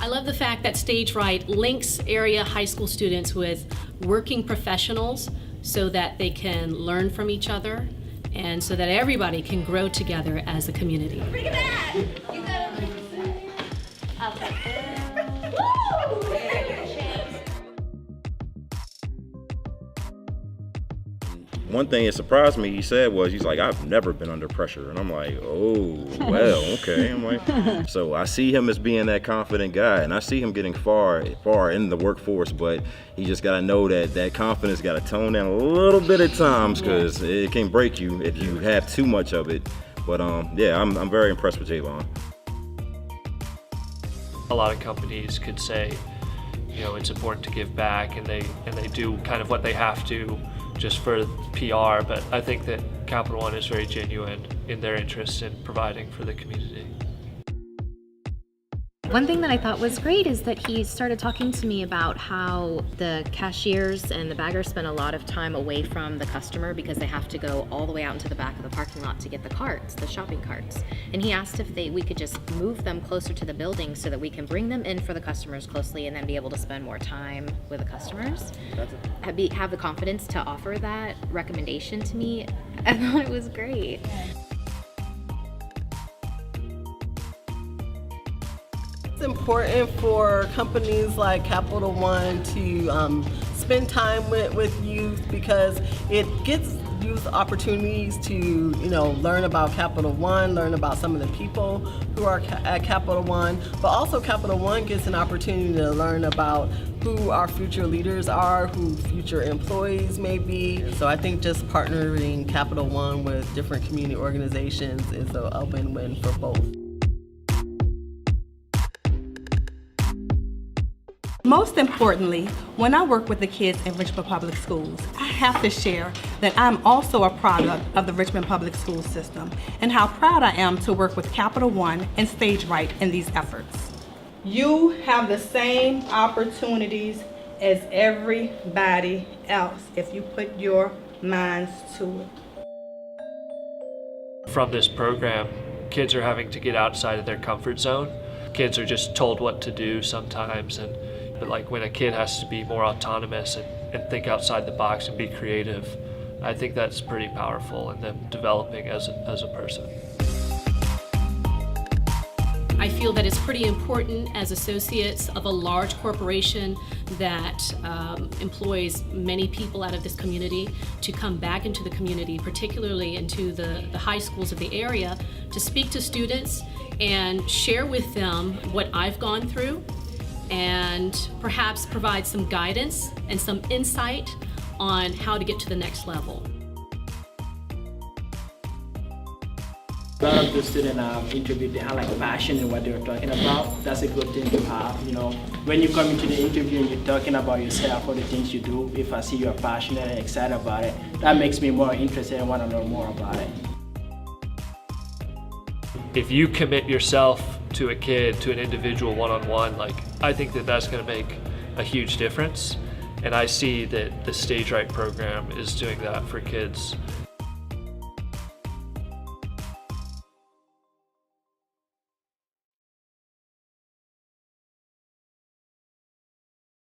I love the fact that Stage Right links area high school students with working professionals so that they can learn from each other and so that everybody can grow together as a community. Bring it back! You gotta bring it back. I'll take it. Woo! One thing that surprised me, he said, was he's like, I've never been under pressure. And I'm like, oh, well, okay. I'm like, so I see him as being that confident guy, and I see him getting far in the workforce, but he just got to know that that confidence got to tone down a little bit at times, because it can break you if you have too much of it. But yeah, I'm very impressed with Javon. A lot of companies could say, you know, it's important to give back, and they do kind of what they have to just for PR, but I think that Capital One is very genuine in their interest in providing for the community. One thing that I thought was great is that he started talking to me about how the cashiers and the baggers spend a lot of time away from the customer because they have to go all the way out into the back of the parking lot to get the carts, the shopping carts. And he asked if we could just move them closer to the building so that we can bring them in for the customers closely and then be able to spend more time with the customers. Have the confidence to offer that recommendation to me. I thought it was great. It's important for companies like Capital One to spend time with youth, because it gives youth opportunities to, you know, learn about Capital One, learn about some of the people who are at Capital One, but also Capital One gets an opportunity to learn about who our future leaders are, who future employees may be. So I think just partnering Capital One with different community organizations is a win-win for both. Most importantly, when I work with the kids in Richmond Public Schools, I have to share that I'm also a product of the Richmond Public School system and how proud I am to work with Capital One and Stage Right in these efforts. You have the same opportunities as everybody else if you put your minds to it. From this program, kids are having to get outside of their comfort zone. Kids are just told what to do sometimes, but like when a kid has to be more autonomous and think outside the box and be creative, I think that's pretty powerful in them developing as a person. I feel that it's pretty important as associates of a large corporation that employs many people out of this community to come back into the community, particularly into the high schools of the area, to speak to students and share with them what I've gone through and perhaps provide some guidance and some insight on how to get to the next level. A lot of the students I've interviewed, they have like passion in what they're talking about. That's a good thing to have. You know, when you come into the interview and you're talking about yourself or the things you do, if I see you're passionate and excited about it, that makes me more interested and want to learn more about it. If you commit yourself to a kid, to an individual one-on-one, like I think that that's going to make a huge difference. And I see that the Stage Right program is doing that for kids